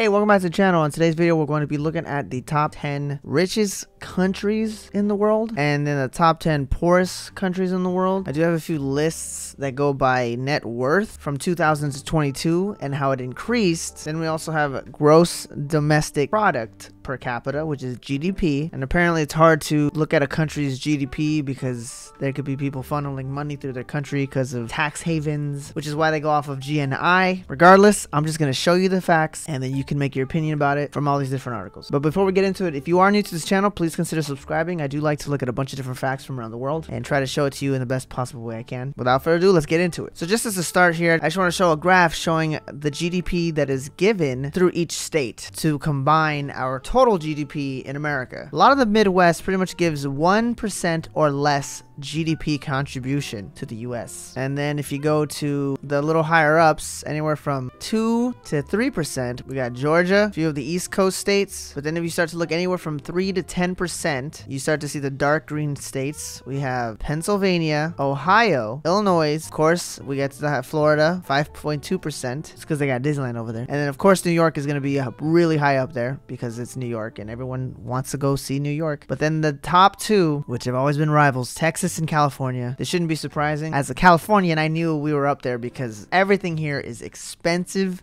Hey, welcome back to the channel. In today's video, we're going to be looking at the top 10 richest countries in the world and then the top 10 poorest countries in the world. I do have a few lists that go by net worth from 2000 to 22 and how it increased. Then we also have gross domestic product per capita, which is GDP. And apparently it's hard to look at a country's GDP because there could be people funneling money through their country because of tax havens, which is why they go off of GNI. Regardless, I'm just going to show you the facts and then you can make your opinion about it from all these different articles. But before we get into it, if you are new to this channel, please consider subscribing. I do like to look at a bunch of different facts from around the world and try to show it to you in the best possible way I can. Without further ado, let's get into it. So just as a start here, I just want to show a graph showing the GDP that is given through each state to combine our total GDP in America. A lot of the Midwest pretty much gives 1% or less GDP contribution to the US. And then if you go to the little higher ups, anywhere from 2 to 3%, we got Georgia, a few of the East Coast states. But then if you start to look anywhere from 3 to 10%, you start to see the dark green states. We have Pennsylvania, Ohio, Illinois. Of course, we get to that Florida, 5.2%. It's because they got Disneyland over there. And then of course, New York is going to be really high up there because it's New York and everyone wants to go see New York. But then the top two, which have always been rivals, Texas and California. This shouldn't be surprising. As a Californian, I knew we were up there because everything here is expensive,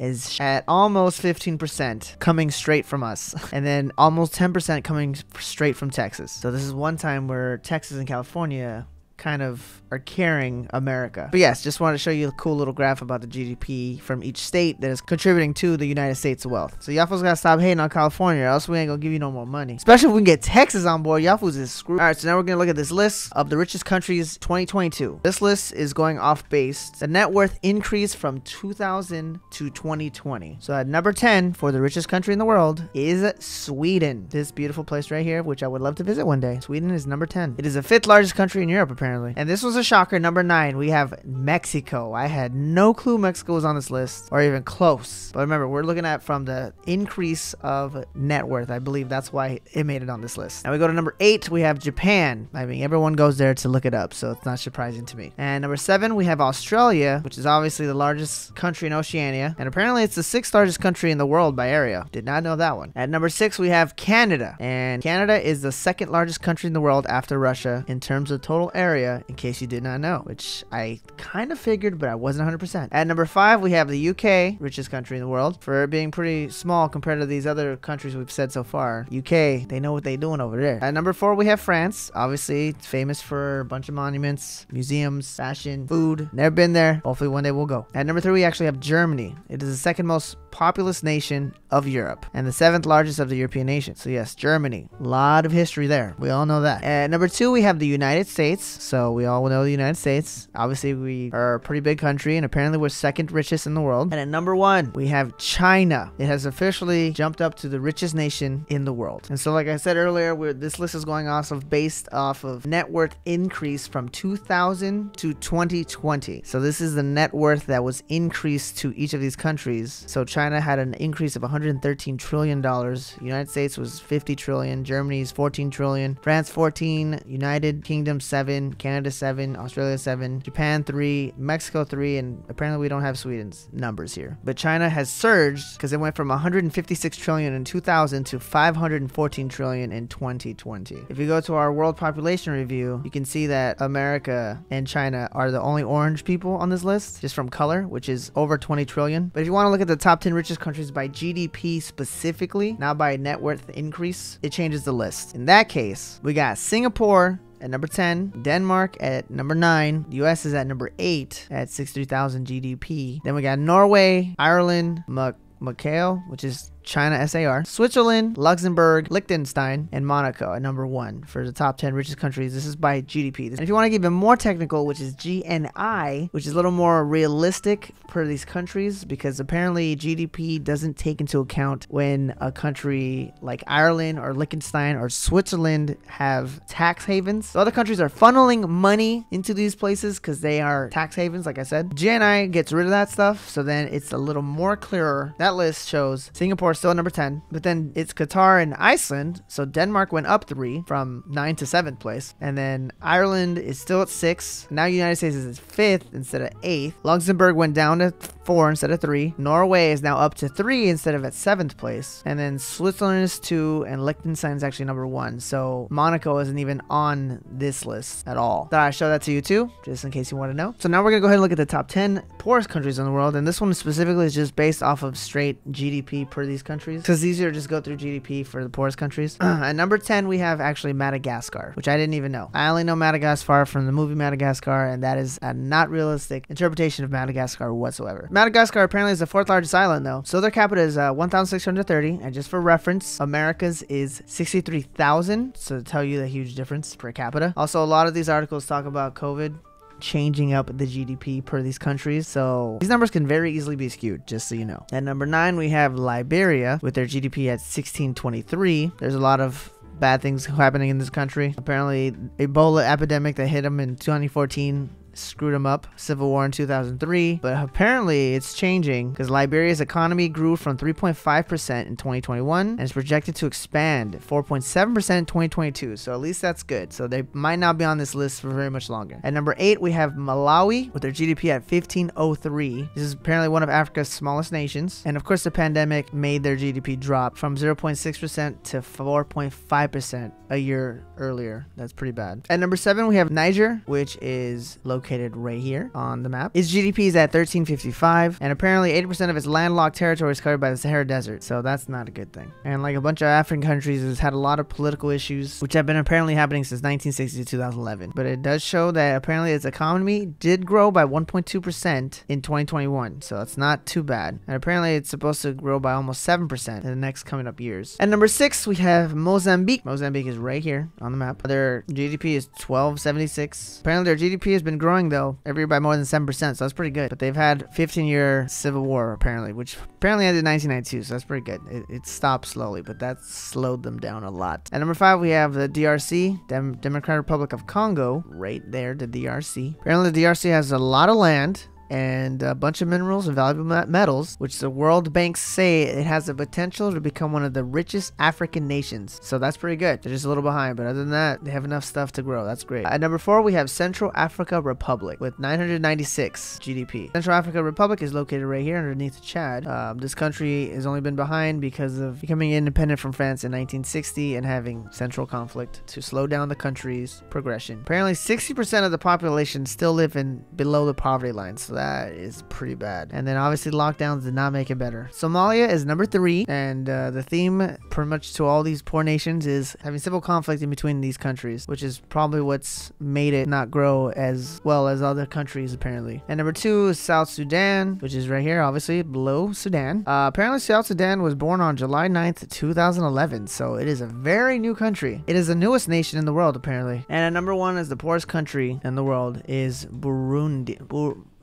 is at almost 15% coming straight from us, and then almost 10% coming straight from Texas. So this is one time where Texas and California kind of are carrying America. But yes, just wanted to show you a cool little graph about the GDP from each state that is contributing to the United States' wealth. So y'all folks gotta stop hating on California or else we ain't gonna give you no more money. Especially if we can get Texas on board, y'all fools is screwed. Alright, so now we're gonna look at this list of the richest countries 2022. This list is going off base. The net worth increased from 2000 to 2020. So at number 10 for the richest country in the world is Sweden. This beautiful place right here, which I would love to visit one day. Sweden is number 10. It is the 5th largest country in Europe, apparently. And this was a shocker. Number 9, we have Mexico. I had no clue Mexico was on this list or even close. But remember, we're looking at from the increase of net worth. I believe that's why it made it on this list. Now we go to number 8, we have Japan. I mean, everyone goes there to look it up, so it's not surprising to me. And number 7, we have Australia, which is obviously the largest country in Oceania. And apparently it's the 6th largest country in the world by area. Did not know that one. At number 6, we have Canada. And Canada is the 2nd largest country in the world after Russia in terms of total area, in case you did not know, which I kind of figured, but I wasn't 100%. At number 5, we have the UK, richest country in the world, for being pretty small compared to these other countries we've said so far. UK, they know what they're doing over there. At number 4, we have France. Obviously, it's famous for a bunch of monuments, museums, fashion, food. Never been there. Hopefully one day we'll go. At number 3, we actually have Germany. It is the 2nd most populous nation of Europe and the 7th largest of the European nations. So yes, Germany. A lot of history there. We all know that. At number 2, we have the United States. So we all know the United States. Obviously, we are a pretty big country, and apparently we're 2nd richest in the world. And at number 1, we have China. It has officially jumped up to the richest nation in the world. And so, like I said earlier, this list is going off of based off of net worth increase from 2000 to 2020. So this is the net worth that was increased to each of these countries. So China had an increase of $113 trillion. United States was $50 trillion. Germany's $14 trillion. France 14. United Kingdom 7. Canada 7, Australia 7, Japan 3, Mexico 3, and apparently we don't have Sweden's numbers here. But China has surged because it went from 156 trillion in 2000 to 514 trillion in 2020. If you go to our world population review, you can see that America and China are the only orange people on this list, just from color, which is over 20 trillion. But if you want to look at the top 10 richest countries by GDP specifically, not by net worth increase, it changes the list. In that case, we got Singapore at number 10, Denmark at number 9, the US is at number 8 at 63,000 GDP. Then we got Norway, Ireland, Macau, which is China SAR, Switzerland, Luxembourg, Liechtenstein, and Monaco at number 1 for the top 10 richest countries. This is by GDP. And if you want to get even more technical, which is GNI, which is a little more realistic per these countries, because apparently GDP doesn't take into account when a country like Ireland or Liechtenstein or Switzerland have tax havens. So other countries are funneling money into these places because they are tax havens, like I said. GNI gets rid of that stuff, so then it's a little more clearer. That list shows Singapore still at number 10. But then it's Qatar and Iceland. So Denmark went up 3 from 9th to 7th place. And then Ireland is still at 6. Now United States is at 5th instead of 8th. Luxembourg went down to 4 instead of 3. Norway is now up to 3 instead of at 7th place. And then Switzerland is 2 and Liechtenstein is actually number 1. So Monaco isn't even on this list at all. Thought I'd show that to you too, just in case you want to know. So now we're gonna go ahead and look at the top 10 poorest countries in the world, and this one specifically is just based off of straight GDP per these countries, because it's easier to just go through GDP for the poorest countries. At number 10 we have actually Madagascar, which I didn't even know. I only know Madagascar from the movie Madagascar, and that is a not realistic interpretation of Madagascar whatsoever. Madagascar apparently is the 4th largest island though, so their capita is 1,630, and just for reference, America's is 63,000, so to tell you the huge difference per capita. Also, a lot of these articles talk about COVID changing up the GDP per these countries, so these numbers can very easily be skewed, just so you know. At number 9 we have Liberia with their GDP at 1623. There's a lot of bad things happening in this country. Apparently Ebola epidemic that hit them in 2014 screwed them up. Civil war in 2003, but apparently it's changing because Liberia's economy grew from 3.5% in 2021 and is projected to expand 4.7% in 2022, so at least that's good. So they might not be on this list for very much longer. At number 8 we have Malawi with their GDP at 1503. This is apparently one of Africa's smallest nations, and of course the pandemic made their GDP drop from 0.6% to 4.5% a year earlier. That's pretty bad. At number 7 we have Niger, which is located right here on the map. Its GDP is at 1355, and apparently 80% of its landlocked territory is covered by the Sahara Desert, so that's not a good thing. And like a bunch of African countries, has had a lot of political issues, which have been apparently happening since 1960 to 2011. But it does show that apparently its economy did grow by 1.2% in 2021, so that's not too bad. And apparently it's supposed to grow by almost 7% in the next coming up years. At number 6 we have Mozambique. Mozambique is right here on the map. Their GDP is 1276. Apparently their GDP has been growing though every year by more than 7%, so that's pretty good. But they've had 15-year civil war apparently, which apparently ended in 1992, so that's pretty good. It stopped slowly, but that slowed them down a lot. At number 5 we have the DRC, Democratic Republic of Congo, right there, the DRC. Apparently the DRC has a lot of land and a bunch of minerals and valuable metals, which the World Bank say it has the potential to become one of the richest African nations. So that's pretty good. They're just a little behind, but other than that, they have enough stuff to grow. That's great. At number 4, we have Central Africa Republic with 996 GDP. Central Africa Republic is located right here underneath Chad. This country has only been behind because of becoming independent from France in 1960 and having central conflict to slow down the country's progression. Apparently 60% of the population still live in below the poverty line, so that is pretty bad. And then obviously lockdowns did not make it better. Somalia is number 3, and the theme pretty much to all these poor nations is having civil conflict in between these countries, which is probably what's made it not grow as well as other countries apparently. And number 2 is South Sudan, which is right here obviously below Sudan. Apparently South Sudan was born on July 9th 2011, so it is a very new country. It is the newest nation in the world apparently. And at number 1 is the poorest country in the world is Burundi.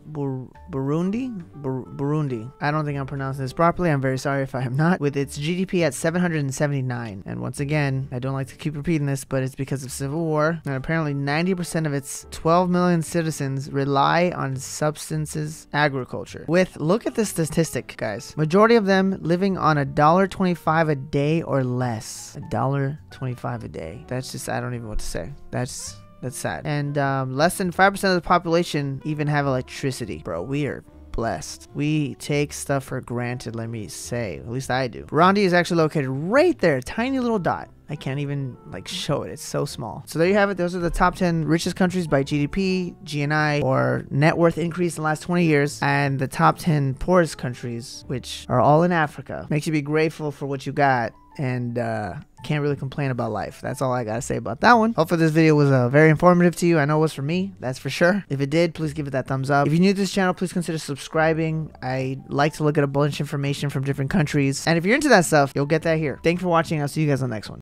Burundi. I don't think I'm pronouncing this properly. I'm very sorry if I am not. With its GDP at 779. And once again, I don't like to keep repeating this, but it's because of civil war. And apparently 90% of its 12 million citizens rely on subsistence agriculture. Look at this statistic, guys. Majority of them living on $1.25 a day or less. $1.25 a day. That's just, I don't even know what to say. That's sad. And less than 5% of the population even have electricity. Bro, we are blessed. We take stuff for granted, let me say. At least I do. Burundi is actually located right there. Tiny little dot. I can't even like show it. It's so small. So there you have it. Those are the top 10 richest countries by GDP, GNI, or net worth increase in the last 20 years. And the top 10 poorest countries, which are all in Africa. Makes you be grateful for what you got. And can't really complain about life. That's all I gotta say about that one. Hopefully this video was very informative to you. I know it was for me, that's for sure. If it did, please give it that thumbs up. If you're new to this channel, please consider subscribing. I like to look at a bunch of information from different countries, and if you're into that stuff, you'll get that here. Thanks for watching. I'll see you guys on the next one.